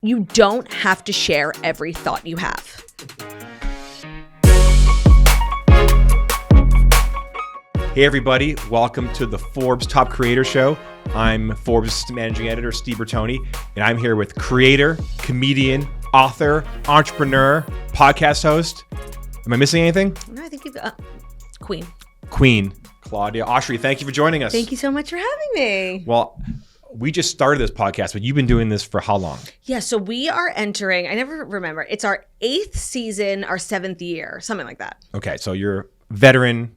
You don't have to share every thought you have. Hey everybody, welcome to the Forbes Top Creators Show. I'm Forbes Managing Editor Steven Bertoni, and I'm here with creator, comedian, author, entrepreneur, podcast host. Am I missing anything? No, I think you've got Queen, Claudia Oshry. Thank you for joining us. Thank you so much for having me. Well, we just started this podcast, but you've been doing this for how long? Yeah, so we are entering, I never remember, it's our 8th season, our 7th year, something like that. Okay, so you're veteran.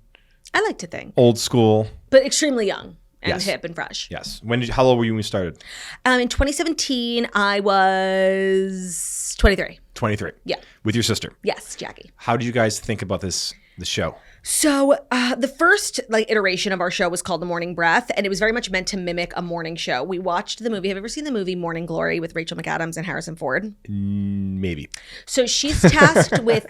I like to think. Old school. But extremely young and Yes. hip and fresh. Yes. How old were you when you started? In 2017, I was 23. 23. Yeah. With your sister. Yes, Jackie. How did you guys think about the show? So the first iteration of our show was called The Morning Breath, and it was very much meant to mimic a morning show. We watched the movie. Have you ever seen the movie Morning Glory with Rachel McAdams and Harrison Ford? Maybe. So she's tasked with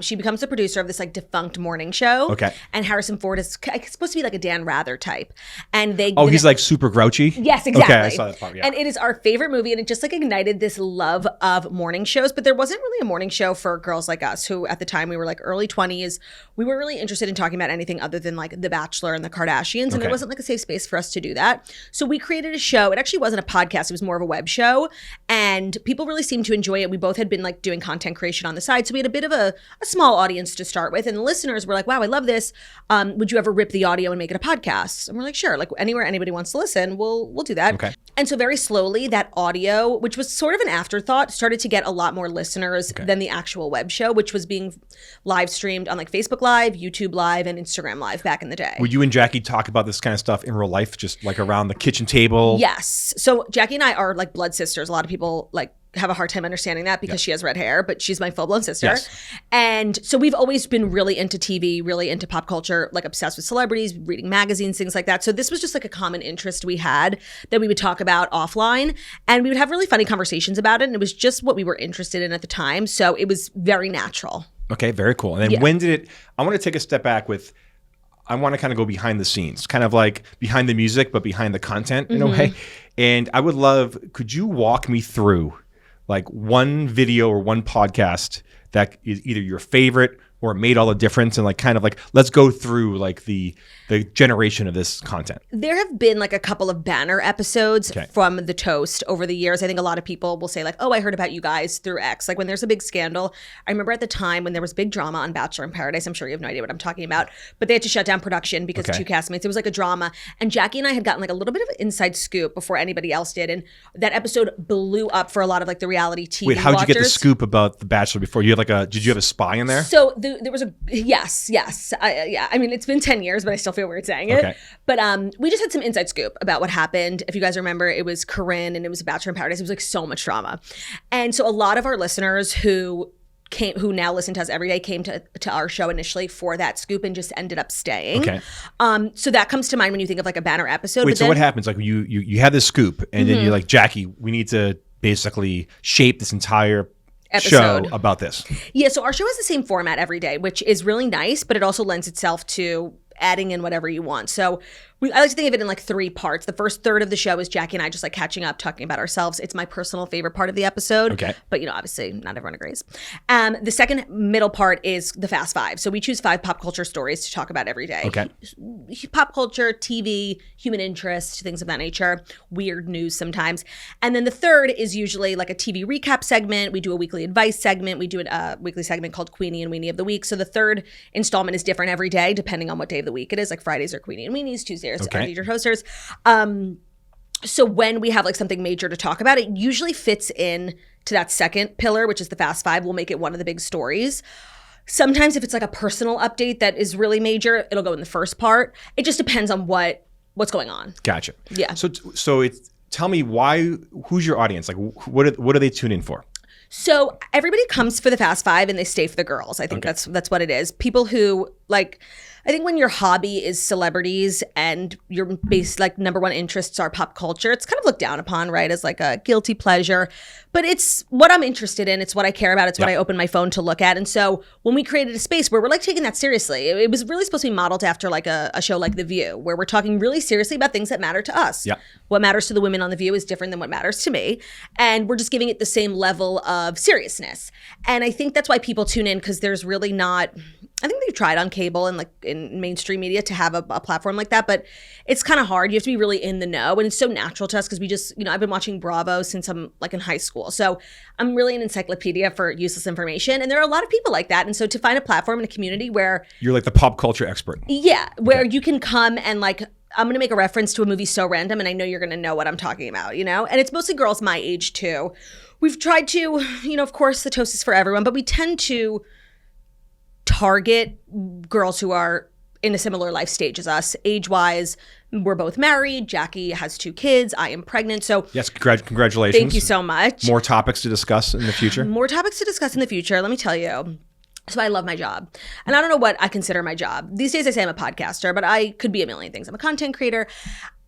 she becomes the producer of this defunct morning show. Okay. And Harrison Ford is supposed to be like a Dan Rather type. And they he's like super grouchy? Yes, exactly. Okay, I saw that part, yeah. And it is our favorite movie, and it just ignited this love of morning shows. But there wasn't really a morning show for girls like us, who at the time we were early 20s. We were really interested in talking about anything other than The Bachelor and the Kardashians, and there wasn't a safe space for us to do that. So we created a show. It actually wasn't a podcast, it was more of a web show, and people really seemed to enjoy it. We both had been doing content creation on the side, so we had a bit of a small audience to start with, and the listeners were like, wow, I love this. Would you ever rip the audio and make it a podcast? And we're like, sure, anywhere anybody wants to listen, we'll do that. Okay. And so very slowly that audio, which was sort of an afterthought, started to get a lot more listeners than the actual web show, which was being live streamed on Facebook Live, YouTube Live, and Instagram Live back in the day. Would you and Jackie talk about this kind of stuff in real life, just around the kitchen table? Yes. So Jackie and I are blood sisters. A lot of people have a hard time understanding that because she has red hair, but she's my full-blown sister. Yes. And so we've always been really into TV, really into pop culture, obsessed with celebrities, reading magazines, things like that. So this was just a common interest we had that we would talk about offline, and we would have really funny conversations about it. And it was just what we were interested in at the time. So it was very natural. Okay, very cool. And then when did I want to take a step back I want to kind of go behind the scenes, kind of behind the music, but behind the content in a way. And I would love, could you walk me through one video or one podcast that is either your favorite or made all the difference, and let's go through the generation of this content. There have been a couple of banner episodes from The Toast over the years. I think a lot of people will say oh, I heard about you guys through X. When there's a big scandal. I remember at the time when there was big drama on Bachelor in Paradise. I'm sure you have no idea what I'm talking about, but they had to shut down production because two castmates. It was a drama, and Jackie and I had gotten a little bit of an inside scoop before anybody else did, and that episode blew up for a lot of the reality TV Wait, how'd watchers. you get the scoop about The Bachelor before? You had did you have a spy in there? So there was yes. I mean, it's been 10 years, but I still feel weird saying it. Okay. But we just had some inside scoop about what happened. If you guys remember, it was Corinne and it was Bachelor in Paradise. It was so much drama. And so a lot of our listeners who now listen to us every day came to our show initially for that scoop and just ended up staying. Okay. So that comes to mind when you think of a banner episode. Wait, so what happens? You have this scoop, and then you're Jackie, we need to basically shape this entire episode show about this. Yeah, so our show has the same format every day, which is really nice, but it also lends itself to adding in whatever you want. So I like to think of it in 3 parts. The first third of the show is Jackie and I just catching up, talking about ourselves. It's my personal favorite part of the episode. Okay. But obviously not everyone agrees. The second middle part is the Fast Five. So we choose 5 pop culture stories to talk about every day. Okay. Pop culture, TV, human interest, things of that nature, weird news sometimes. And then the third is usually a TV recap segment. We do a weekly advice segment. We do a weekly segment called Queenie and Weenie of the Week. So the third installment is different every day depending on what day of the week it is. Fridays are Queenie and Weenies, Tuesdays are Featured Hosters. So when we have something major to talk about, it usually fits in to that second pillar, which is the Fast Five. We'll make it one of the big stories. Sometimes if it's a personal update that is really major, it'll go in the first part. It just depends on what's going on. Gotcha. Yeah. So tell me who's your audience? What do they tune in for? So everybody comes for the Fast Five and they stay for the girls. I think that's what it is. People who Like, I think when your hobby is celebrities and your base, like, number one interests are pop culture, it's kind of looked down upon, right? As like a guilty pleasure. But it's what I'm interested in. It's what I care about. It's what I open my phone to look at. And so when we created a space where we're like taking that seriously, it was really supposed to be modeled after like a show like The View, where we're talking really seriously about things that matter to us. Yeah. What matters to the women on The View is different than what matters to me. And we're just giving it the same level of seriousness. And I think that's why people tune in, because there's really not... I think they've tried on cable and like in mainstream media to have a platform like that, but it's kind of hard. You have to be really in the know, and it's so natural to us because we just, I've been watching Bravo since I'm like in high school. So I'm really an encyclopedia for useless information, and there are a lot of people like that. And so to find a platform and a community where you're like the pop culture expert. Yeah, where you can come and like, I'm going to make a reference to a movie so random and I know you're going to know what I'm talking about, And it's mostly girls my age too. We've tried to, of course the toast is for everyone, but we tend to target girls who are in a similar life stage as us. Age-wise, we're both married. Jackie has 2 kids. I am pregnant. So yes, congratulations. Thank you so much. More topics to discuss in the future? More topics to discuss in the future. Let me tell you. So I love my job. And I don't know what I consider my job. These days I say I'm a podcaster, but I could be a million things. I'm a content creator.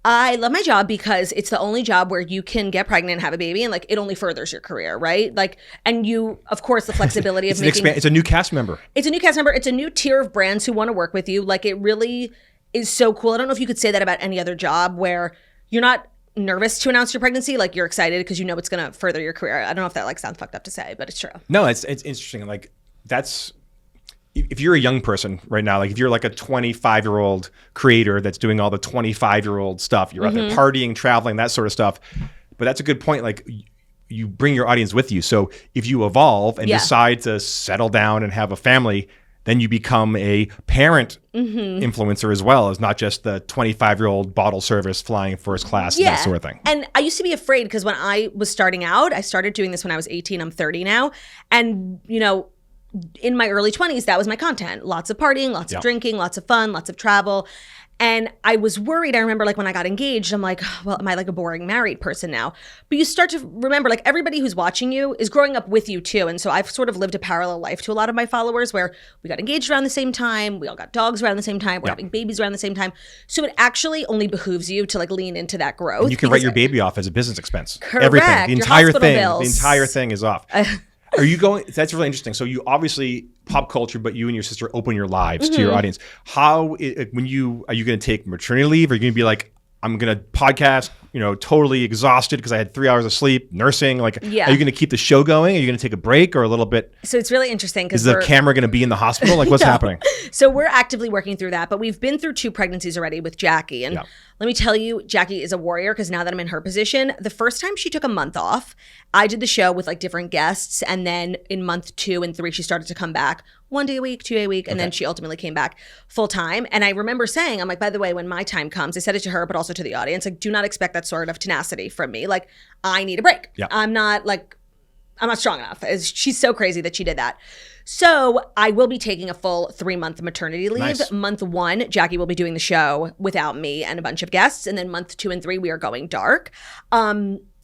I love my job because it's the only job where you can get pregnant and have a baby, and like it only furthers your career, right? Like, and you, of course, the flexibility of making... It's a new cast member. It's a new cast member. It's a new tier of brands who want to work with you. Like, it really is so cool. I don't know if you could say that about any other job where you're not nervous to announce your pregnancy. Like, you're excited because you know it's going to further your career. I don't know if that like sounds fucked up to say, but it's true. No, it's interesting. Like, that's... If you're a young person right now, like if you're like a 25-year-old creator that's doing all the 25-year-old stuff, you're out there partying, traveling, that sort of stuff. But that's a good point. Like, you bring your audience with you. So if you evolve and decide to settle down and have a family, then you become a parent influencer as well, as not just the 25-year-old bottle service flying first class, that sort of thing. And I used to be afraid because when I was starting out, I started doing this when I was 18. I'm 30 now. And, in my early 20s, that was my content. Lots of partying, lots of drinking, lots of fun, lots of travel. And I was worried. I remember like when I got engaged, I'm like, well, am I like a boring married person now? But you start to remember like everybody who's watching you is growing up with you too. And so I've sort of lived a parallel life to a lot of my followers where we got engaged around the same time. We all got dogs around the same time. We're having babies around the same time. So it actually only behooves you to like lean into that growth. And you can write your baby off as a business expense. Correct. Everything. The entire thing. Bills. The entire thing is off. Are you going? That's really interesting. So you obviously pop culture, but you and your sister open your lives to your audience. Are you going to take maternity leave? Are you going to be like, I'm going to podcast, totally exhausted because I had 3 hours of sleep, nursing. Like, are you going to keep the show going? Are you going to take a break or a little bit? So it's really interesting because is the camera going to be in the hospital? Like, what's happening? So we're actively working through that, but we've been through 2 pregnancies already with Jackie. And let me tell you, Jackie is a warrior because now that I'm in her position, the first time she took a month off, I did the show with like different guests. And then in month 2 and 3, she started to come back 1 day a week, 2 day a week. And then she ultimately came back full time. And I remember saying, I'm like, by the way, when my time comes, I said it to her, but also to the audience, like, do not expect that sort of tenacity from me. Like, I need a break. I'm not strong enough. She's so crazy that she did that. So I will be taking a full 3-month maternity leave. Nice. Month 1, Jackie will be doing the show without me and a bunch of guests. And then month 2 and 3, we are going dark.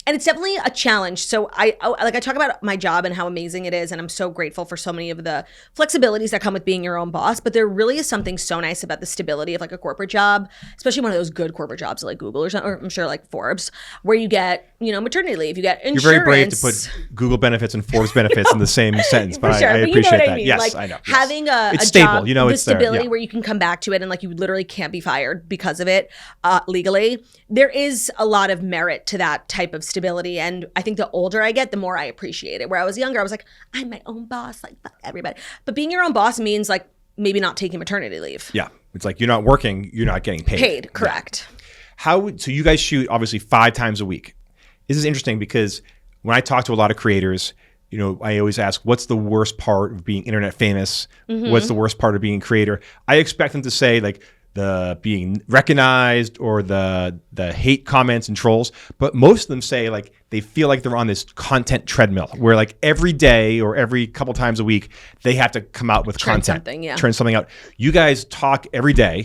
And it's definitely a challenge. So I talk about my job and how amazing it is. And I'm so grateful for so many of the flexibilities that come with being your own boss. But there really is something so nice about the stability of like a corporate job, especially one of those good corporate jobs like Google or something, or I'm sure like Forbes, where you get, maternity leave, you get insurance. You're very brave to put Google benefits and Forbes benefits in the same sentence, but I appreciate that. Yes, like, I know. Yes. Having a stable, job, it's stability there, where you can come back to it and like you literally can't be fired because of it legally. There is a lot of merit to that type of stability. And I think the older I get, the more I appreciate it. Where I was younger, I was like, I'm my own boss, like fuck everybody. But being your own boss means like maybe not taking maternity leave. Yeah. It's like you're not working, you're not getting paid. Correct. Yeah. So you guys shoot obviously 5 times a week. This is interesting because when I talk to a lot of creators, I always ask, what's the worst part of being internet famous? What's the worst part of being a creator? I expect them to say like the being recognized or the hate comments and trolls, but most of them say like they feel like they're on this content treadmill where like every day or every couple times a week they have to come out with content, turn something out. You guys talk every day.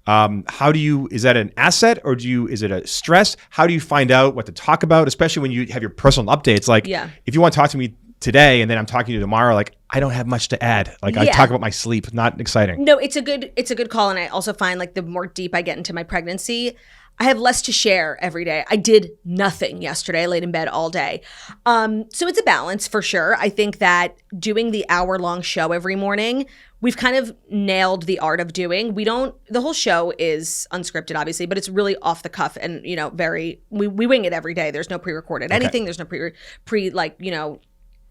Is that an asset or is it a stress? How do you find out what to talk about, especially when you have your personal updates? Like if you want to talk to me today and then I'm talking to you tomorrow, like I don't have much to add. Like I talk about my sleep, not exciting. No, it's a good call. And I also find like the more deep I get into my pregnancy, I have less to share every day. I did nothing yesterday. I laid in bed all day. So it's a balance for sure. I think that doing the hour-long show every morning, we've kind of nailed the art of doing. The whole show is unscripted, obviously, but it's really off the cuff and, we wing it every day. There's no pre-recorded anything. There's no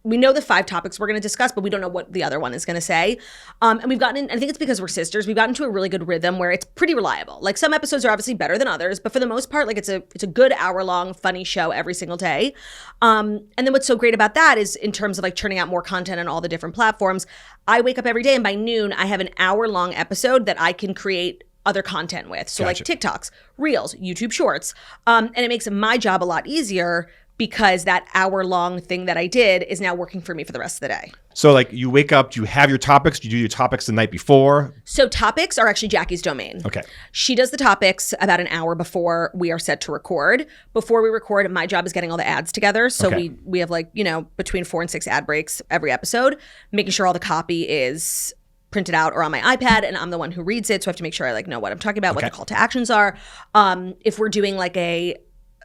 we know the 5 topics we're going to discuss, but we don't know what the other one is going to say. And we've gotten I think it's because we're sisters, we've gotten into a really good rhythm where it's pretty reliable. Like some episodes are obviously better than others, but for the most part, like it's a good hour-long funny show every single day. And then what's so great about that is in terms of like churning out more content on all the different platforms, I wake up every day and by noon, I have an hour-long episode that I can create other content with. So like TikToks, Reels, YouTube Shorts. And it makes my job a lot easier because that hour-long thing that I did is now working for me for the rest of the day. So like you wake up, do you have your topics? Do you do your topics the night before? So topics are actually Jackie's domain. Okay. She does the topics about an hour before we are set to record. Before we record, my job is getting all the ads together. So we have like, between 4 and 6 ad breaks every episode, making sure all the copy is printed out or on my iPad, and I'm the one who reads it. So I have to make sure I like know what I'm talking about, what the call to actions are. If we're doing like a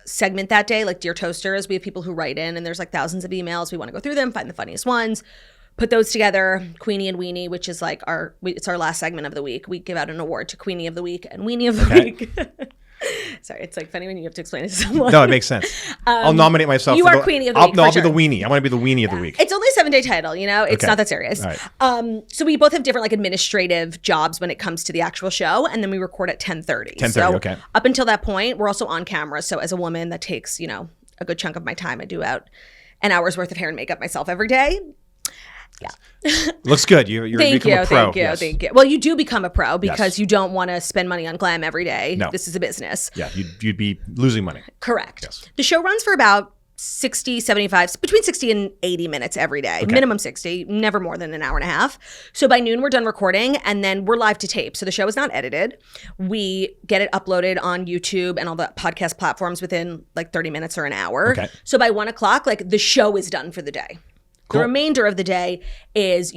segment that day, like Dear Toasters, we have people who write in and there's like thousands of emails. We want to go through them, find the funniest ones, put those together. Queenie and Weenie, which is like it's our last segment of the week. We give out an award to Queenie of the Week and Weenie of the Week. Sorry, it's like funny when you have to explain it to someone. No, it makes sense. I'll nominate myself. You are Queenie of the Week. I'll be the Weenie. I want to be the Weenie of the Week. It's only a 7-day title, It's not that serious. Right. So we both have different like administrative jobs when it comes to the actual show, and then we record at 10:30. 10:30, so okay. Up until that point, we're also on camera. So as a woman, that takes, a good chunk of my time. I do about an hour's worth of hair and makeup myself every day. Yeah. Looks good. You're become a pro. Thank you. Well, you do become a pro because you don't want to spend money on glam every day. No. This is a business. Yeah, you'd be losing money. Correct. Yes. The show runs for about 60, 75, between 60 and 80 minutes every day. Okay. Minimum 60, never more than an hour and a half. So by noon, we're done recording and then we're live to tape. So the show is not edited. We get it uploaded on YouTube and all the podcast platforms within like 30 minutes or an hour. Okay. So by 1 o'clock, like the show is done for the day. Cool. The remainder of the day is,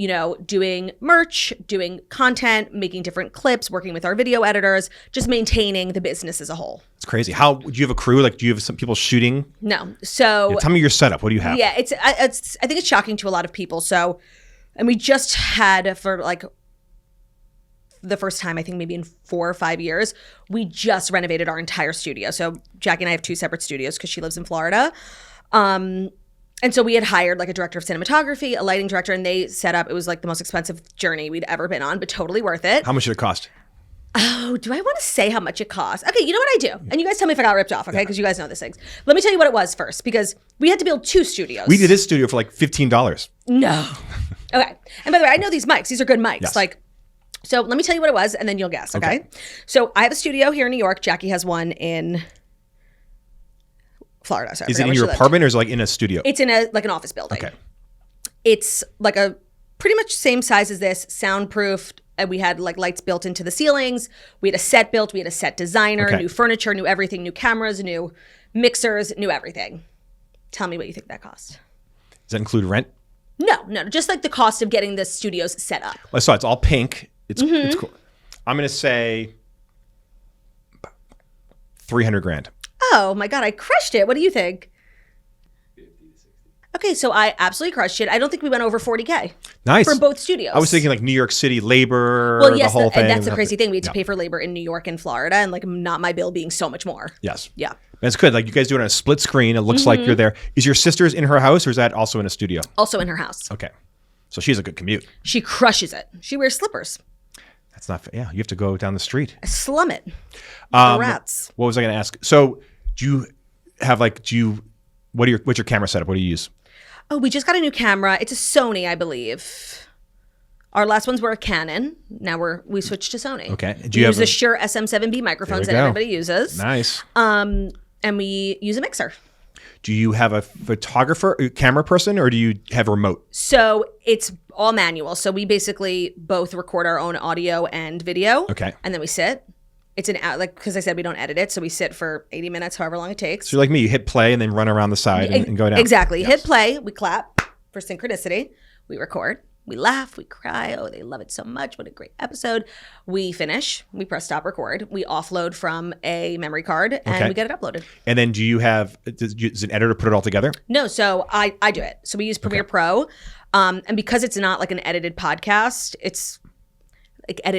doing merch, doing content, making different clips, working with our video editors, just maintaining the business as a whole. It's crazy. Do you have a crew? Like, do you have some people shooting? No. So tell me your setup. What do you have? Yeah, I think it's shocking to a lot of people. So, and we just had for like the first time, I think maybe in 4 or 5 years, we just renovated our entire studio. So Jackie and I have 2 separate studios because she lives in Florida. And so we had hired like a director of cinematography, a lighting director, and they set up, it was like the most expensive journey we'd ever been on, but totally worth it. How much did it cost? Oh, do I want to say how much it cost? Okay, you know what I do? And you guys tell me if I got ripped off, okay? Because you guys know these things. Let me tell you what it was first, because we had to build 2 studios. We did this studio for like $15. No. Okay. And by the way, I know these mics. These are good mics. Yes. So let me tell you what it was, and then you'll guess, okay? So I have a studio here in New York. Jackie has one in Florida. Sorry, is it in your apartment or is it like in a studio? It's in an office building. Okay. It's like a pretty much same size as this, soundproofed. And we had like lights built into the ceilings. We had a set built. We had a set designer, new furniture, new everything, new cameras, new mixers, new everything. Tell me what you think that cost. Does that include rent? No, just like the cost of getting the studios set up. I saw it's all pink. It's cool. I'm going to say $300,000. Oh my God, I crushed it. What do you think? 50 to 60. Okay, so I absolutely crushed it. I don't think we went over 40K. Nice. For both studios. I was thinking like New York City labor, the whole thing. And that's the crazy thing. We had to pay for labor in New York and Florida, and like not my bill being so much more. Yes. Yeah. That's good. Like you guys do it on a split screen. It looks like you're there. Is your sister's in her house or is that also in a studio? Also in her house. Okay. So she has a good commute. She crushes it. She wears slippers. That's not, you have to go down the street. I slum it. The rats. What was I going to ask? So do you have what's your camera setup? What do you use? Oh, we just got a new camera. It's a Sony, I believe. Our last ones were a Canon. Now we switched to Sony. Okay. Do you use the Shure SM7B microphones that everybody uses. Nice. And we use a mixer. Do you have a photographer, a camera person, or do you have a remote? So it's all manual. So we basically both record our own audio and video. Okay. And then we sit. It's because I said we don't edit it, so we sit for 80 minutes, however long it takes. So you're like me, you hit play and then run around the side and go down. Exactly. Yes. Hit play, we clap for synchronicity, we record, We laugh, we cry. Oh, they love it so much. What a great episode. We finish, we press stop record. We offload from a memory card and we get it uploaded. And then does an editor put it all together? No, so I do it. So we use Premiere Pro. And because it's not like an edited podcast, it's like I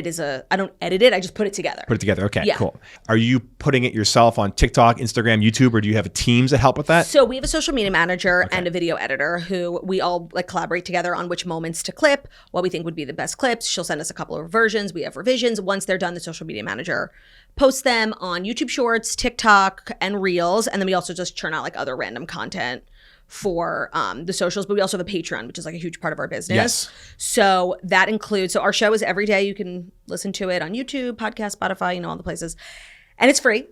don't edit it. I just put it together. Put it together. Okay, cool. Are you putting it yourself on TikTok, Instagram, YouTube, or do you have teams that help with that? So we have a social media manager and a video editor who we all like collaborate together on which moments to clip, what we think would be the best clips. She'll send us a couple of versions. We have revisions. Once they're done, the social media manager posts them on YouTube Shorts, TikTok, and Reels. And then we also just churn out like other random content for the socials, but we also have a Patreon, which is like a huge part of our business. Yes. So that includes, so our show is every day. You can listen to it on YouTube, podcast, Spotify, all the places. And it's free.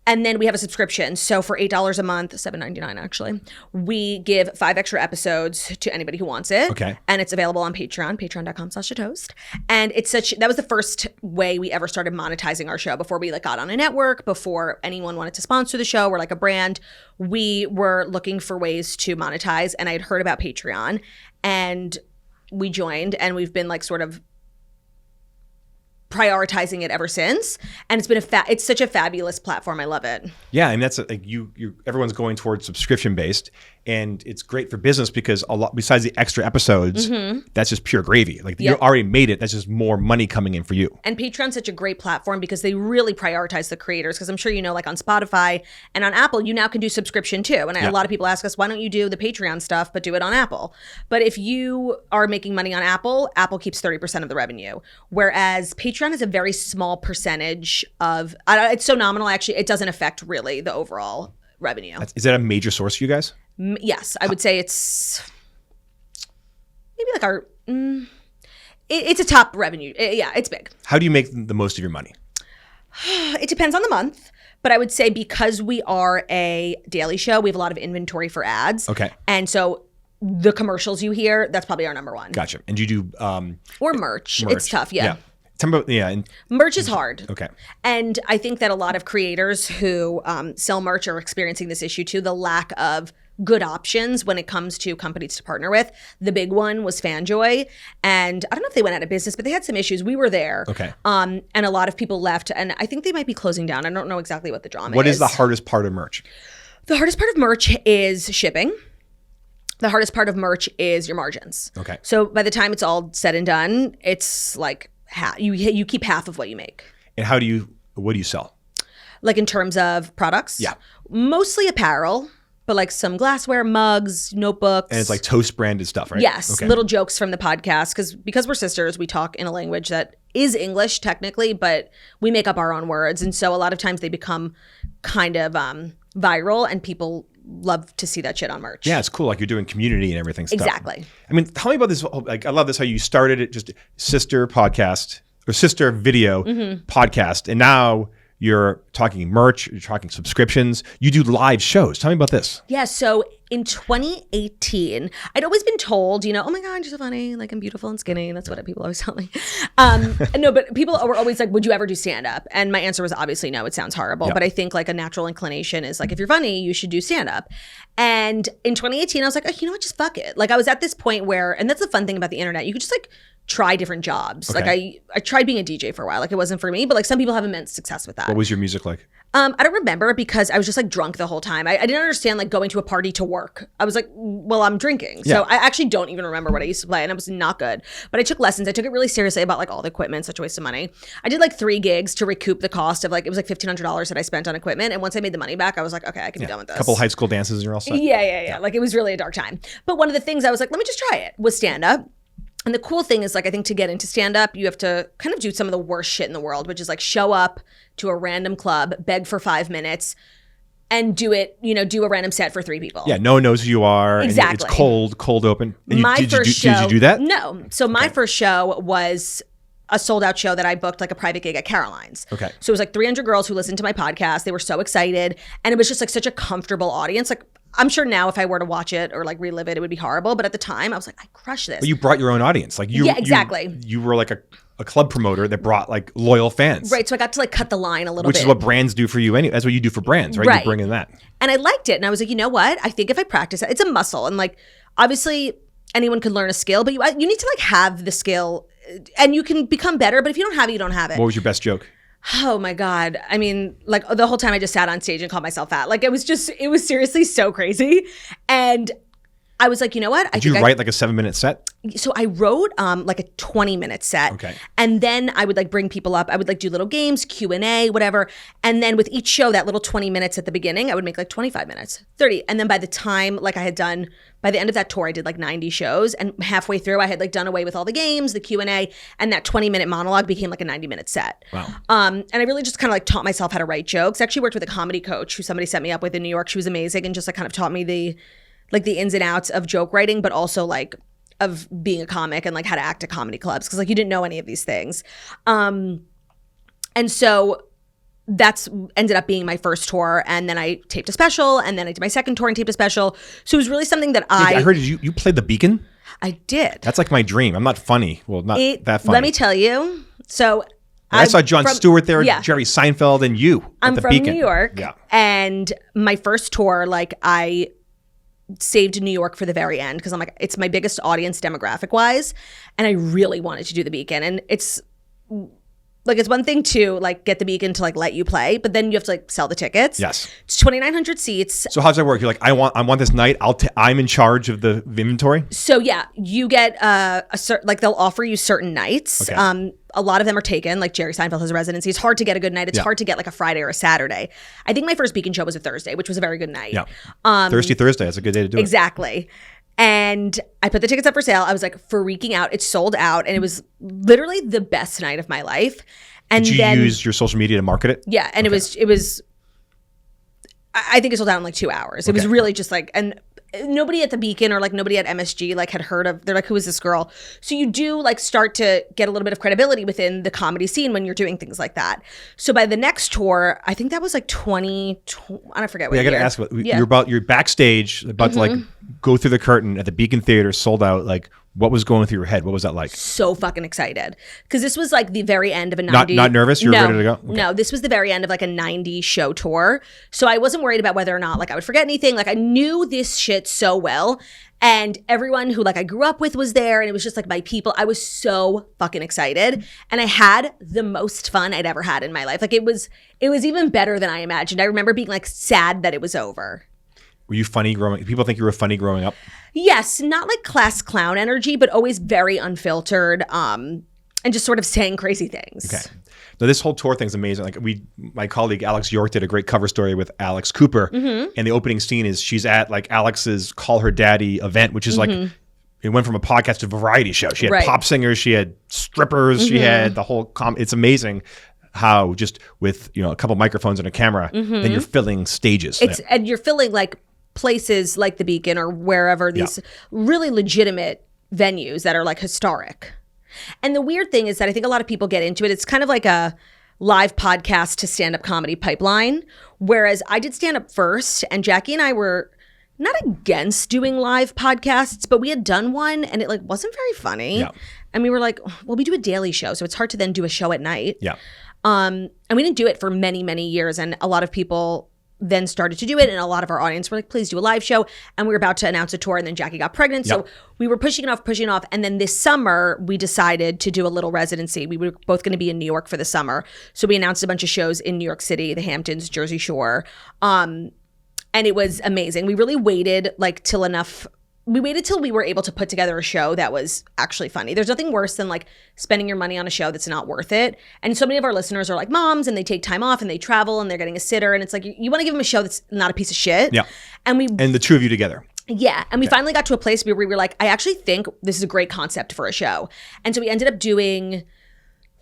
And then we have a subscription. So for $8 a month, $7.99 actually, we give 5 extra episodes to anybody who wants it. Okay. And it's available on Patreon, patreon.com/thetoast. And that was the first way we ever started monetizing our show before we like got on a network, before anyone wanted to sponsor the show or like a brand. We were looking for ways to monetize, and I had heard about Patreon and we joined, and we've been like sort of prioritizing it ever since, and it's been it's such a fabulous platform. I love it. Yeah, and that's like everyone's going towards subscription based, and it's great for business because a lot besides the extra episodes, that's just pure gravy. Like you already made it. That's just more money coming in for you. And Patreon's such a great platform because they really prioritize the creators. Because I'm sure like on Spotify and on Apple, you now can do subscription too. And a lot of people ask us, why don't you do the Patreon stuff but do it on Apple? But if you are making money on Apple, Apple keeps 30% of the revenue, whereas Patreon is a very small percentage of. It's so nominal. Actually, it doesn't affect really the overall revenue. Is that a major source for you guys? Yes, I would say it's maybe like our. It's a top revenue. Yeah, it's big. How do you make the most of your money? It depends on the month, but I would say because we are a daily show, we have a lot of inventory for ads. Okay. And so the commercials you hear, that's probably our number one. Gotcha. And do you do or merch? It's tough. Yeah. Tell me about, and merch is hard. Okay. And I think that a lot of creators who sell merch are experiencing this issue too, the lack of good options when it comes to companies to partner with. The big one was Fanjoy, and I don't know if they went out of business, but they had some issues. We were there. Okay. And a lot of people left, and I think they might be closing down. I don't know exactly what the drama is. What is the hardest part of merch? The hardest part of merch is shipping. The hardest part of merch is your margins. Okay. So by the time it's all said and done, it's like you keep half of what you make. And what do you sell? Like in terms of products? Yeah. Mostly apparel, but like some glassware, mugs, notebooks. And it's like Toast branded stuff, right? Yes. Okay. Little jokes from the podcast. Because we're sisters, we talk in a language that is English technically, but we make up our own words. And so a lot of times they become kind of viral, and people love to see that shit on merch. Yeah, it's cool. Like you're doing community and everything. Exactly. I mean, tell me about this. Like, I love this how you started it just sister podcast or sister video podcast, and now you're talking merch, you're talking subscriptions, you do live shows. Tell me about this. Yeah, so in 2018, I'd always been told, oh my God, you're so funny, like I'm beautiful and skinny. That's what people always tell me. No, but people were always like, would you ever do stand-up? And my answer was obviously no, it sounds horrible. But I think like a natural inclination is like, if you're funny, you should do stand-up. And in 2018, I was like, oh, you know what, just fuck it. Like I was at this point where, and that's the fun thing about the internet, you could just like try different jobs. Okay. Like I tried being a DJ for a while. Like it wasn't for me, but like some people have immense success with that. What was your music like? I don't remember because I was just like drunk the whole time. I didn't understand like going to a party to work. I was like, well, I'm drinking. So I actually don't even remember what I used to play, and I was not good. But I took lessons. I took it really seriously about like all the equipment, such a waste of money. I did like 3 gigs to recoup the cost of like, it was like $1,500 that I spent on equipment. And once I made the money back, I was like, okay, I can be done with this. A couple high school dances and you're all set. Yeah. Like it was really a dark time. But one of the things I was like, let me just try it, was stand up. And the cool thing is like, I think to get into stand up, you have to kind of do some of the worst shit in the world, which is like show up to a random club, beg for 5 minutes, and do it, do a random set for 3 people. Yeah, no one knows who you are. Exactly. And it's cold open. And did you do that? No. So my first show was a sold out show that I booked like a private gig at Caroline's. Okay. So it was like 300 girls who listened to my podcast. They were so excited. And it was just like such a comfortable audience. Like I'm sure now if I were to watch it or like relive it, it would be horrible. But at the time I was like, I crushed this. But you brought your own audience. Like you, yeah, exactly. You were like a club promoter that brought like loyal fans. Right. So I got to like cut the line a little bit. Which is what brands do for you anyway. That's what you do for brands, right? You bring in that. And I liked it. And I was like, you know what? I think if I practice it, it's a muscle. And like, obviously anyone can learn a skill, but you need to like have the skill, and you can become better. But if you don't have it, you don't have it. What was your best joke? Oh my God. I mean, like the whole time I just sat on stage and called myself fat. Like it was seriously so crazy. And I was like, you know what? Did you write like a 7-minute set? So I wrote like a 20-minute set. Okay. And then I would like bring people up. I would like do little games, Q&A, whatever. And then with each show, that little 20 minutes at the beginning, I would make like 25 minutes, 30. And then by the time like I had done, by the end of that tour, I did like 90 shows. And halfway through, I had like done away with all the games, the Q&A, and that 20-minute monologue became like a 90-minute set. Wow. And I really just kind of like taught myself how to write jokes. I actually worked with a comedy coach who somebody set me up with in New York. She was amazing and just like kind of taught me the ins and outs of joke writing, but also like of being a comic and like how to act at comedy clubs, because like you didn't know any of these things. And so that's ended up being my first tour, and then I taped a special, and then I did my second tour and taped a special. So it was really something that I heard you played the Beacon? I did. That's like my dream. I'm not funny. Well, not that funny. Let me tell you. So I saw Jon Stewart there, Jerry Seinfeld, and you at the Beacon. I'm from New York, and my first tour, like I saved New York for the very end because I'm like, it's my biggest audience demographic wise, and I really wanted to do the Beacon. And it's like, it's one thing to like get the Beacon to like let you play, but then you have to like sell the tickets. Yes, it's 2,900 seats. So how does that work? You're like, I want this night. I'm in charge of the inventory. So yeah, you get like they'll offer you certain nights. Okay. A lot of them are taken. Like Jerry Seinfeld has a residency. It's hard to get a good night. It's hard to get like a Friday or a Saturday. I think my first Beacon show was a Thursday, which was a very good night. Yeah. Thursday. That's a good day to do it. Exactly. And I put the tickets up for sale. I was like freaking out. It sold out, and it was literally the best night of my life. And did you use your social media to market it? Yeah, and it was. I think it sold out in like 2 hours. It was really just like, and nobody at the Beacon or like nobody at MSG like had heard of. They're like, who is this girl? So you do like start to get a little bit of credibility within the comedy scene when you're doing things like that. So by the next tour, I think that was like 2020. I forget what year. I got to ask about you're backstage about to like go through the curtain at the Beacon Theater, sold out. Like, what was going through your head? What was that like? So fucking excited. Because this was like the very end of a 90. Not nervous? You were ready to go? Okay. No, this was the very end of like a 90 show tour. So I wasn't worried about whether or not like I would forget anything. Like I knew this shit so well. And everyone who like I grew up with was there. And it was just like my people. I was so fucking excited. And I had the most fun I'd ever had in my life. Like it was even better than I imagined. I remember being like sad that it was over. Were you funny growing? People think you were funny growing up? Yes, not like class clown energy, but always very unfiltered, and just sort of saying crazy things. Okay. Now this whole tour thing's amazing. Like my colleague Alex York did a great cover story with Alex Cooper, and the opening scene is she's at like Alex's Call Her Daddy event, which is like it went from a podcast to a variety show. She had pop singers, she had strippers, she had the whole. It's amazing how just with a couple microphones and a camera, then you're filling stages. And you're filling like places like the Beacon or wherever, these really legitimate venues that are like historic. And the weird thing is that I think a lot of people get into it. It's kind of like a live podcast to stand-up comedy pipeline. Whereas I did stand-up first, and Jackie and I were not against doing live podcasts, but we had done one and it like wasn't very funny. Yeah. And we were like, well, we do a daily show, so it's hard to then do a show at night. Yeah. And we didn't do it for many, many years. And a lot of people then started to do it, and a lot of our audience were like, please do a live show. And we were about to announce a tour, and then Jackie got pregnant. So we were pushing it off. And then this summer we decided to do a little residency. We were both going to be in New York for the summer. So we announced a bunch of shows in New York City, the Hamptons, Jersey Shore. And it was amazing. We really waited till we were able to put together a show that was actually funny. There's nothing worse than like spending your money on a show that's not worth it. And so many of our listeners are like moms, and they take time off and they travel and they're getting a sitter. And it's like, you want to give them a show that's not a piece of shit. Yeah. And the two of you together. Yeah. And we finally got to a place where we were like, I actually think this is a great concept for a show. And so we ended up doing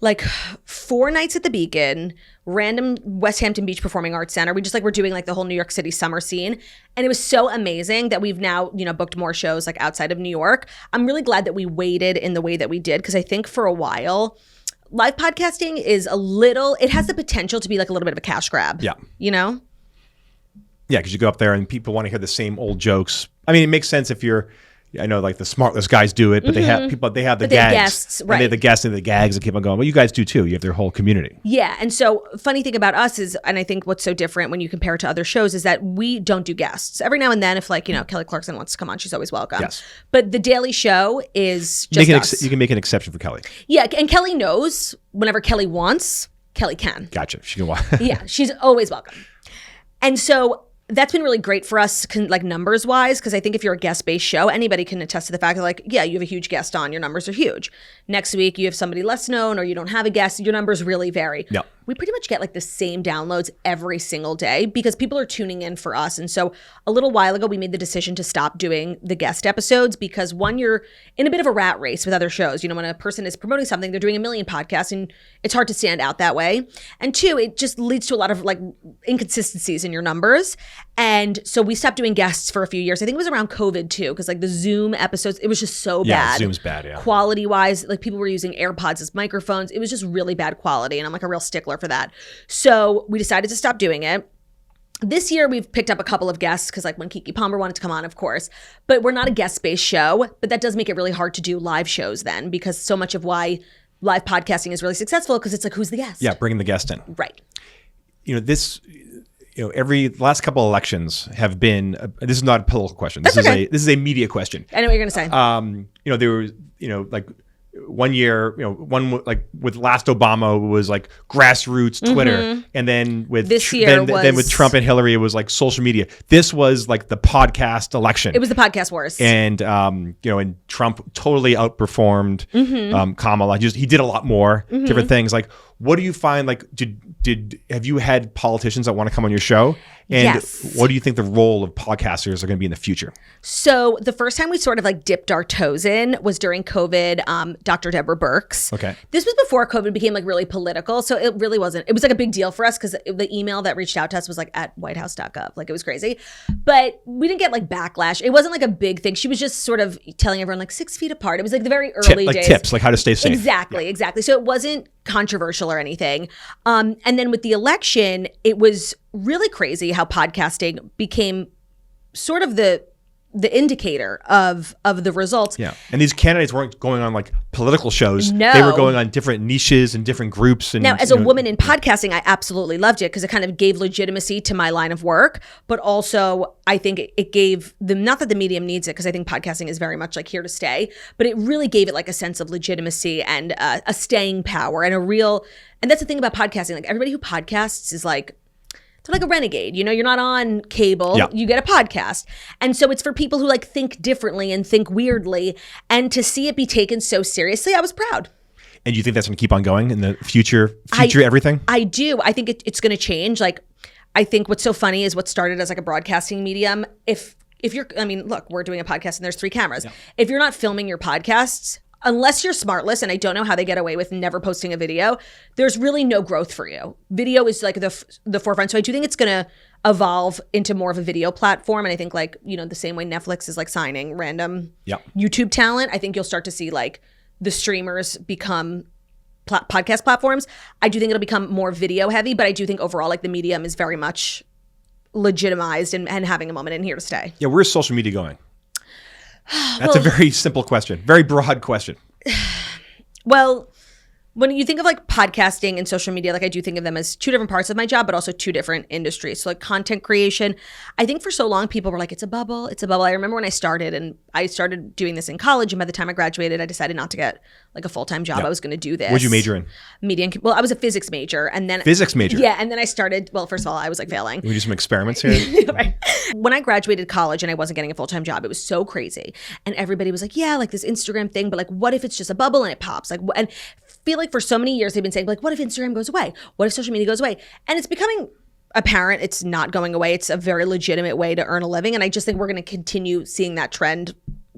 like 4 nights at the Beacon, random West Hampton Beach Performing Arts Center. We just like were doing like the whole New York City summer scene. And it was so amazing that we've now, booked more shows like outside of New York. I'm really glad that we waited in the way that we did, because I think for a while, live podcasting is it has the potential to be like a little bit of a cash grab. Yeah. Yeah, because you go up there and people want to hear the same old jokes. I mean, it makes sense if you're I know like the smartless guys do it, but they have people. They have the But they have gags, guests, and right. they have the guests and the gags that keep on going. Well, you guys do too. You have their whole community. Yeah. And so funny thing about us is, and I think what's so different when you compare it to other shows is that we don't do guests. Every now and then, if like, Kelly Clarkson wants to come on, she's always welcome. Yes. But the Daily Show is just us. You can make an exception for Kelly. Yeah. And Kelly knows whenever Kelly wants, Kelly can. Gotcha. She can watch. Yeah. She's always welcome. And so that's been really great for us, like numbers wise, because I think if you're a guest based show, anybody can attest to the fact that like, yeah, you have a huge guest on, your numbers are huge. Next week, you have somebody less known or you don't have a guest, your numbers really vary. Yep. We pretty much get like the same downloads every single day because people are tuning in for us. And so a little while ago, we made the decision to stop doing the guest episodes because one, you're in a bit of a rat race with other shows. When a person is promoting something, they're doing a million podcasts and it's hard to stand out that way. And two, it just leads to a lot of like inconsistencies in your numbers. And so we stopped doing guests for a few years. I think it was around COVID too, because like the Zoom episodes, it was just so bad. Yeah, Zoom's bad, yeah. Quality wise, like people were using AirPods as microphones. It was just really bad quality. And I'm like a real stickler for that. So we decided to stop doing it. This year, we've picked up a couple of guests because like when Keke Palmer wanted to come on, of course, but we're not a guest-based show, but that does make it really hard to do live shows then because so much of why live podcasting is really successful because it's like, who's the guest? Yeah, bringing the guest in. Right. Every last couple of elections have been. This is not a political question. This is a media question. I know what you're gonna say. There was like 1 year, one like with last Obama was like grassroots Twitter, and then with this year then with Trump and Hillary it was like social media. This was like the podcast election. It was the podcast wars, and and Trump totally outperformed Kamala. He did a lot more different things. Like, what do you find? Like, have you had politicians that want to come on your show? And yes. What do you think the role of podcasters are going to be in the future? So the first time we sort of like dipped our toes in was during COVID, Dr. Deborah Birx. Okay. This was before COVID became like really political. So it really wasn't. It was like a big deal for us because the email that reached out to us was like at whitehouse.gov. Like it was crazy. But we didn't get like backlash. It wasn't like a big thing. She was just sort of telling everyone like 6 feet apart. It was like the very early days. Tips, like how to stay safe. Exactly. So it wasn't controversial or anything. And then with the election, it was really crazy how podcasting became sort of the indicator of the results. Yeah. And these candidates weren't going on like political shows. No. They were going on different niches and different groups. And now, as a woman in podcasting, I absolutely loved it because it kind of gave legitimacy to my line of work. But also, I think it gave them, not that the medium needs it, because I think podcasting is very much like here to stay, but it really gave it like a sense of legitimacy and a staying power and and that's the thing about podcasting. Like everybody who podcasts is like, they're like a renegade. You're not on cable. Yeah. You get a podcast. And so it's for people who like think differently and think weirdly. And to see it be taken so seriously, I was proud. And you think that's going to keep on going in the future everything? I do. I think it's going to change. Like, I think what's so funny is what started as like a broadcasting medium. If you're, look, we're doing a podcast and there's 3 cameras. Yeah. If you're not filming your podcasts, unless you're smartless, and I don't know how they get away with never posting a video, there's really no growth for you. Video is like the forefront. So I do think it's going to evolve into more of a video platform. And I think like, the same way Netflix is like signing random YouTube talent, I think you'll start to see like the streamers become podcast platforms. I do think it'll become more video heavy, but I do think overall like the medium is very much legitimized and having a moment in here to stay. Yeah, where's social media going? That's a very simple question, very broad question. Well, when you think of like podcasting and social media, like I do think of them as 2 different parts of my job, but also 2 different industries. So like content creation, I think for so long people were like, it's a bubble. I remember when I started doing this in college, and by the time I graduated, I decided not to get like a full-time job. I was going to do this. What'd you major in? Media. Well, I was a physics major, and then physics major. Yeah, and then I started. Well, first of all, I was like failing. Can we do some experiments here? Right. When I graduated college and I wasn't getting a full-time job, it was so crazy, and everybody was like, "Yeah, like this Instagram thing, but like, what if it's just a bubble and it pops?" Like, and feel like for so many years they've been saying like, what if Instagram goes away? What if social media goes away? And it's becoming apparent it's not going away. It's a very legitimate way to earn a living. And I just think we're going to continue seeing that trend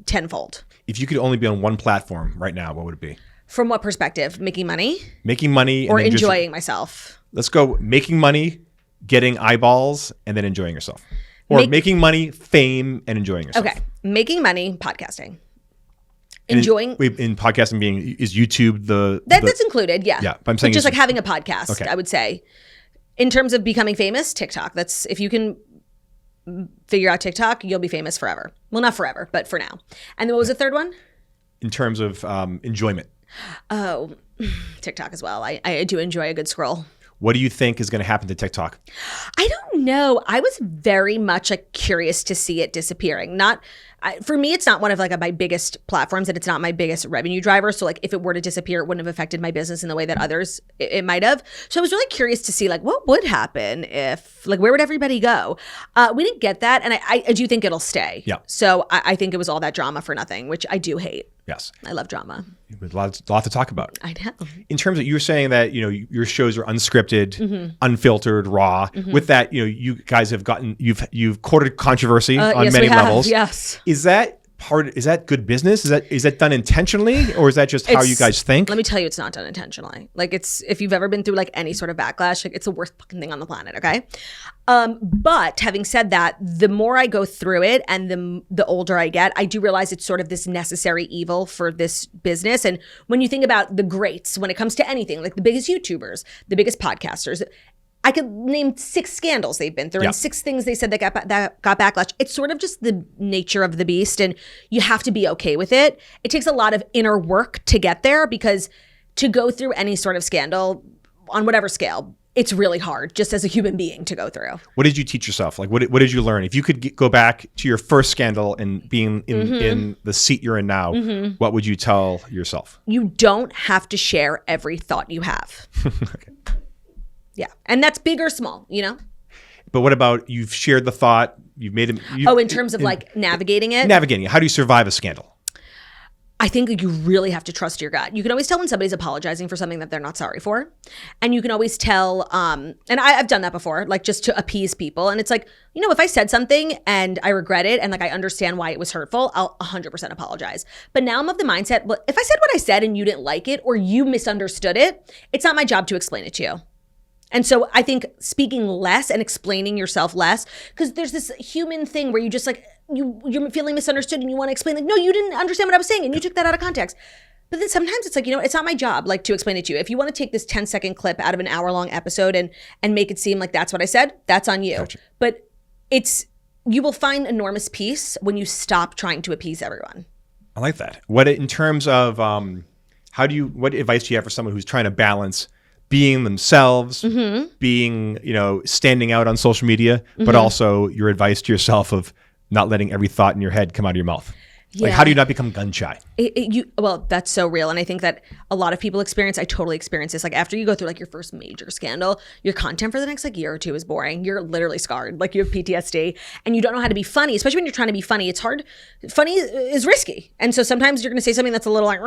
tenfold. If you could only be on one platform right now, what would it be? From what perspective? Making money? Making money. Or enjoying myself? Let's go making money, getting eyeballs, and then enjoying yourself. Or making money, fame, and enjoying yourself. Okay. Making money, podcasting. And enjoying in podcasting is YouTube that's included, yeah. Yeah, but I'm saying just like having a podcast, okay. I would say. In terms of becoming famous, TikTok. That's if you can figure out TikTok, you'll be famous forever. Well, not forever, but for now. And then what was the third one? In terms of enjoyment. Oh, TikTok as well. I do enjoy a good scroll. What do you think is going to happen to TikTok? I don't know. I was very much like curious to see it disappearing. For me, it's not one of like my biggest platforms, and it's not my biggest revenue driver. So like if it were to disappear, it wouldn't have affected my business in the way that others it might have. So I was really curious to see like what would happen if like where would everybody go? We didn't get that, and I do think it'll stay. Yeah. So I think it was all that drama for nothing, which I do hate. Yes. I love drama. There's a lot to talk about. I know. In terms of, you were saying that, your shows are unscripted, unfiltered, raw. With that, you guys have you've courted controversy on many levels. Yes. Is that good business? Is that done intentionally, or is that just how you guys think? Let me tell you, it's not done intentionally. Like if you've ever been through like any sort of backlash, like it's the worst fucking thing on the planet. Okay. But having said that, the more I go through it and the older I get, I do realize it's sort of this necessary evil for this business. And when you think about the greats, when it comes to anything, like the biggest YouTubers, the biggest podcasters, I could name 6 scandals they've been through and 6 things they said that got backlash. It's sort of just the nature of the beast, and you have to be okay with it. It takes a lot of inner work to get there, because to go through any sort of scandal on whatever scale, it's really hard just as a human being to go through. What did you teach yourself? Like, what did you learn? If you could go back to your first scandal and being in the seat you're in now, what would you tell yourself? You don't have to share every thought you have. Okay. Yeah. And that's big or small, But what about, you've shared the thought, you've made it. In terms of like navigating it? Navigating it. How do you survive a scandal? I think you really have to trust your gut. You can always tell when somebody's apologizing for something that they're not sorry for. And you can always tell, and I've done that before, like just to appease people. And it's like, if I said something and I regret it and like I understand why it was hurtful, I'll 100% apologize. But now I'm of the mindset, well, if I said what I said and you didn't like it or you misunderstood it, it's not my job to explain it to you. And so I think speaking less and explaining yourself less, because there's this human thing where you just like, you're feeling misunderstood and you want to explain like, no, you didn't understand what I was saying and you took that out of context. But then sometimes it's like, it's not my job like to explain it to you. If you want to take this 10-second clip out of an hour-long episode and make it seem like that's what I said, that's on you. Gotcha. But you will find enormous peace when you stop trying to appease everyone. I like that. What in terms of what advice do you have for someone who's trying to balance being themselves, being, standing out on social media, but also your advice to yourself of not letting every thought in your head come out of your mouth? Yeah. Like, how do you not become gun shy? Well, that's so real. And I think that a lot of people I totally experience this. Like after you go through like your first major scandal, your content for the next like year or two is boring. You're literally scarred. Like you have PTSD and you don't know how to be funny, especially when you're trying to be funny. It's hard. Funny is risky. And so sometimes you're going to say something that's a little like,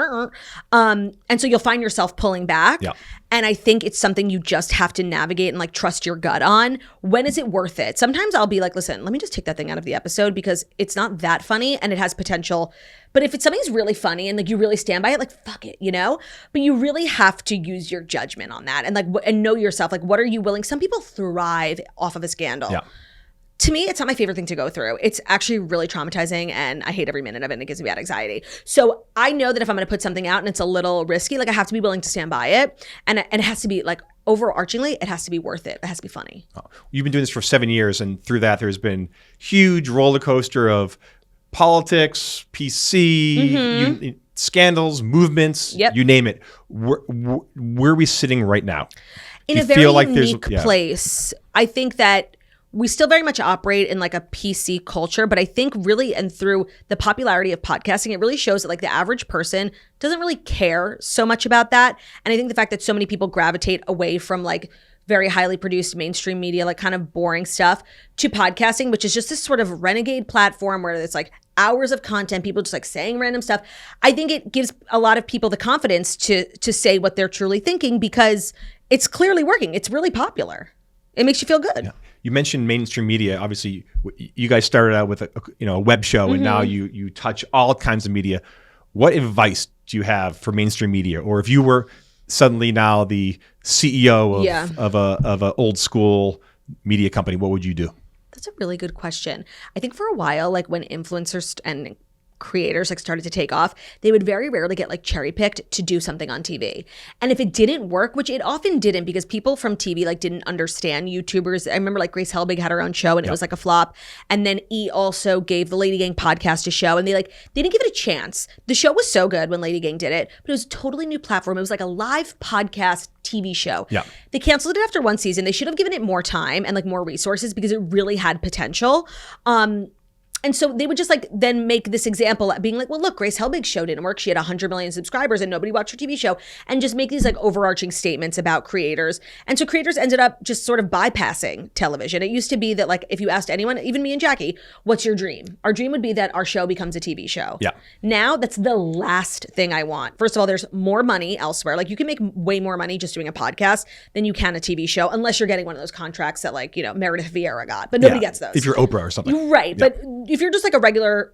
and so you'll find yourself pulling back. Yeah. And I think it's something you just have to navigate and like trust your gut on. When is it worth it? Sometimes I'll be like, listen, let me just take that thing out of the episode because it's not that funny and it has potential. But if something's really funny and like you really stand by it, like fuck it, But you really have to use your judgment on that and like and know yourself. Like, what are you willing? Some people thrive off of a scandal. Yeah. To me, it's not my favorite thing to go through. It's actually really traumatizing and I hate every minute of it and it gives me bad anxiety. So I know that if I'm going to put something out and it's a little risky, like I have to be willing to stand by it. And it has to be like overarchingly, it has to be worth it. It has to be funny. Oh, you've been doing this for 7 years and through that there's been huge roller coaster of politics, PC, scandals, movements, you name it. Where are we sitting right now? In a very unique place. I think that we still very much operate in like a PC culture, but I think really, and through the popularity of podcasting, it really shows that like the average person doesn't really care so much about that. And I think the fact that so many people gravitate away from like very highly produced mainstream media, like kind of boring stuff, to podcasting, which is just this sort of renegade platform where it's like hours of content, people just like saying random stuff. I think it gives a lot of people the confidence to say what they're truly thinking because it's clearly working. It's really popular. It makes you feel good. Yeah. You mentioned mainstream media. Obviously, you guys started out with a web show, and now you touch all kinds of media. What advice do you have for mainstream media? Or if you were suddenly now the CEO of a old school media company, what would you do? That's a really good question. I think for a while, like when influencers and creators like started to take off, they would very rarely get like cherry picked to do something on TV. And if it didn't work, which it often didn't, because people from TV like didn't understand YouTubers. I remember like Grace Helbig had her own show and it was like a flop. And then E also gave the Lady Gang podcast a show, and they didn't give it a chance. The show was so good when Lady Gang did it, but it was a totally new platform. It was like a live podcast TV show. Yeah. They canceled it after one season. They should have given it more time and like more resources because it really had potential. And so they would just like then make this example being like, well, look, Grace Helbig's show didn't work. She had 100 million subscribers and nobody watched her TV show, and just make these like overarching statements about creators. And so creators ended up just sort of bypassing television. It used to be that like if you asked anyone, even me and Jackie, what's your dream? Our dream would be that our show becomes a TV show. Yeah. Now that's the last thing I want. First of all, there's more money elsewhere. Like you can make way more money just doing a podcast than you can a TV show, unless you're getting one of those contracts that like, Meredith Vieira got, but nobody gets those. If you're Oprah or something. Right. Yeah. But if you're just like a regular,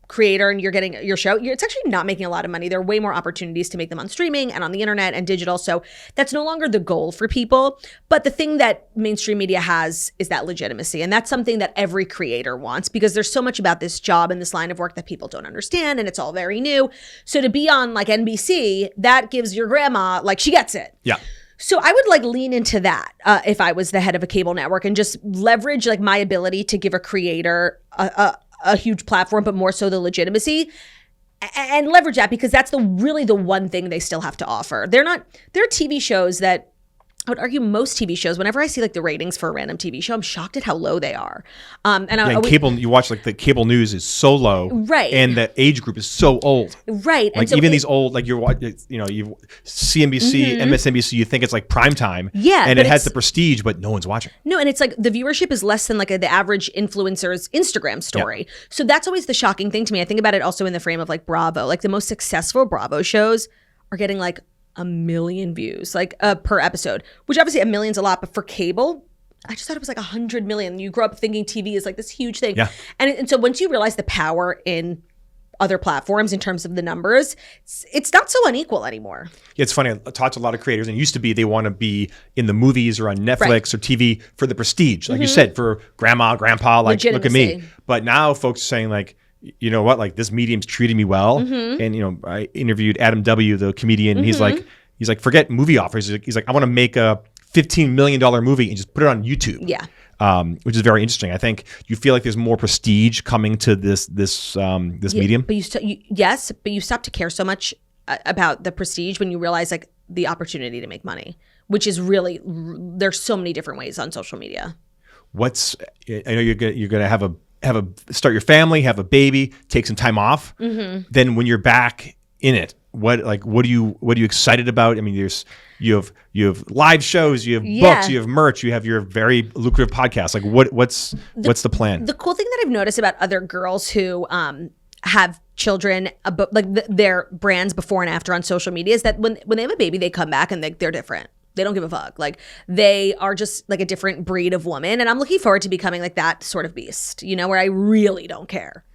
creator and you're getting your show, it's actually not making a lot of money. There are way more opportunities to make them on streaming and on the internet and digital. So that's no longer the goal for people. But the thing that mainstream media has is that legitimacy. And that's something that every creator wants, because there's so much about this job and this line of work that people don't understand, and it's all very new. So to be on like NBC, that gives your grandma, like, she gets it. Yeah. So I would like lean into that if I was the head of a cable network, and just leverage like my ability to give a creator a huge platform, but more so the legitimacy, and leverage that, because that's really the one thing they still have to offer. There are TV shows that, I would argue most TV shows, whenever I see like the ratings for a random TV show, I'm shocked at how low they are. Cable, you watch like the cable news is so low, right? And the age group is so old, right? Like, and so even these old, like you're watching, you CNBC, MSNBC, you think it's like prime time, yeah, and it has the prestige, but no one's watching. No, and it's like the viewership is less than like the average influencer's Instagram story. Yeah. So that's always the shocking thing to me. I think about it also in the frame of like Bravo. Like the most successful Bravo shows are getting like 1 million views like per episode, which obviously 1 million's a lot, but for cable, I just thought it was like 100 million. You grow up thinking TV is like this huge thing. Yeah. And so once you realize the power in other platforms in terms of the numbers, it's not so unequal anymore. Yeah, it's funny. I talked to a lot of creators, and it used to be they want to be in the movies or on Netflix or TV for the prestige. Like you said, for grandma, grandpa, like look at me. But now folks are saying like, you know what, like this medium's treating me well. And, I interviewed Adam W., the comedian, and he's like, forget movie offers. He's like, I want to make a $15 million movie and just put it on YouTube. Yeah. Which is very interesting. I think you feel like there's more prestige coming to this medium. But you stop to care so much about the prestige when you realize like the opportunity to make money, which is really, there's so many different ways on social media. I know you're gonna have start your family, have a baby, take some time off. Then when you're back in it, what are you excited about? I mean, you have live shows, you have books, you have merch, you have your very lucrative podcast. Like what's the plan? The cool thing that I've noticed about other girls who have children, like their brands before and after on social media, is that when they have a baby, they come back and they're different. They don't give a fuck. Like they are just like a different breed of woman. And I'm looking forward to becoming like that sort of beast, where I really don't care.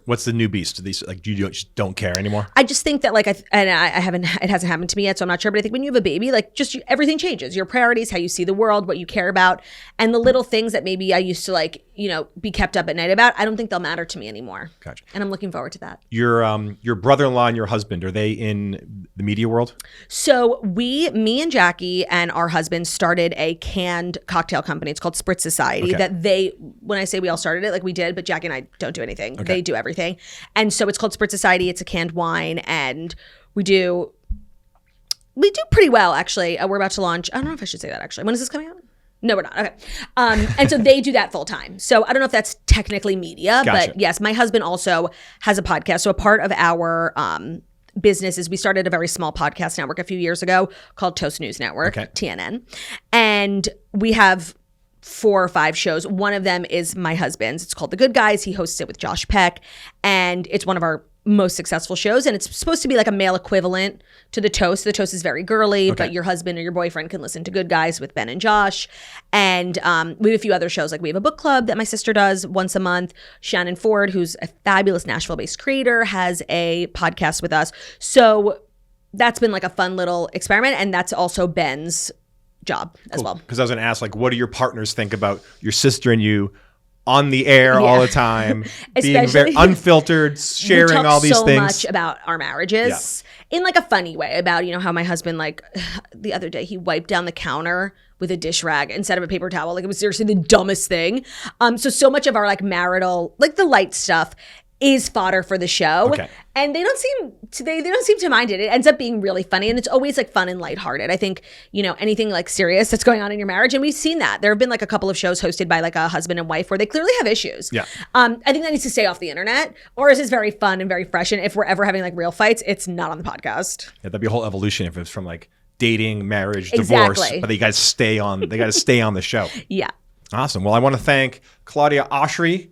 What's the new beast? These like you just don't care anymore? I just think that like it hasn't happened to me yet, so I'm not sure. But I think when you have a baby, like just everything changes. Your priorities, how you see the world, what you care about, and the little things that maybe I used to like, be kept up at night about, I don't think they'll matter to me anymore. Gotcha. And I'm looking forward to that. Your brother-in-law and your husband, are they in the media world? So me and Jackie and our husband started a canned cocktail company. It's called Spritz Society. Okay. When I say we all started it, like we did, but Jackie and I don't do anything. Okay. They do everything. And so it's called Spritz Society. It's a canned wine, and we do pretty well, actually. We're about to launch. I don't know if I should say that, actually. When is this coming out? No, we're not. Okay. And so they do that full time. So I don't know if that's technically media, Gotcha. But yes, my husband also has a podcast. So a part of our business is we started a very small podcast network a few years ago called Toast News Network, TNN. And we have 4 or 5 shows. One of them is my husband's. It's called The Good Guys. He hosts it with Josh Peck. And it's one of our most successful shows, and it's supposed to be like a male equivalent to The Toast. The Toast is very girly, but your husband or your boyfriend can listen to Good Guys with Ben and Josh. And we have a few other shows. Like we have a book club that my sister does once a month. Shannon Ford, who's a fabulous Nashville-based creator, has a podcast with us. So that's been like a fun little experiment, and that's also Ben's job as well. Because I was going to ask, like, what do your partners think about your sister and you on the air all the time, being very unfiltered, sharing all these things. We talk so much about our marriages in like a funny way, about, you know, how my husband, like the other day, he wiped down the counter with a dish rag instead of a paper towel. Like, it was seriously the dumbest thing. So much of our like marital, like the light stuff, is fodder for the show. Okay. And they don't seem to mind it. It ends up being really funny, and it's always like fun and lighthearted. I think, you know, anything like serious that's going on in your marriage, and we've seen that. There have been like a couple of shows hosted by like a husband and wife where they clearly have issues. Yeah. I think that needs to stay off the internet, or is very fun and very fresh. And if we're ever having like real fights, it's not on the podcast. Yeah, that'd be a whole evolution if it's from like dating, marriage, divorce, but they got to stay on the show. Yeah. Awesome. Well, I want to thank Claudia Oshry,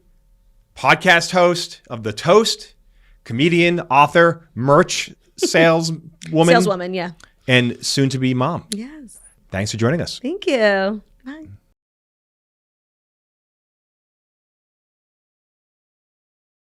podcast host of The Toast, comedian, author, merch saleswoman. Saleswoman, yeah. And soon to be mom. Yes. Thanks for joining us. Thank you. Bye.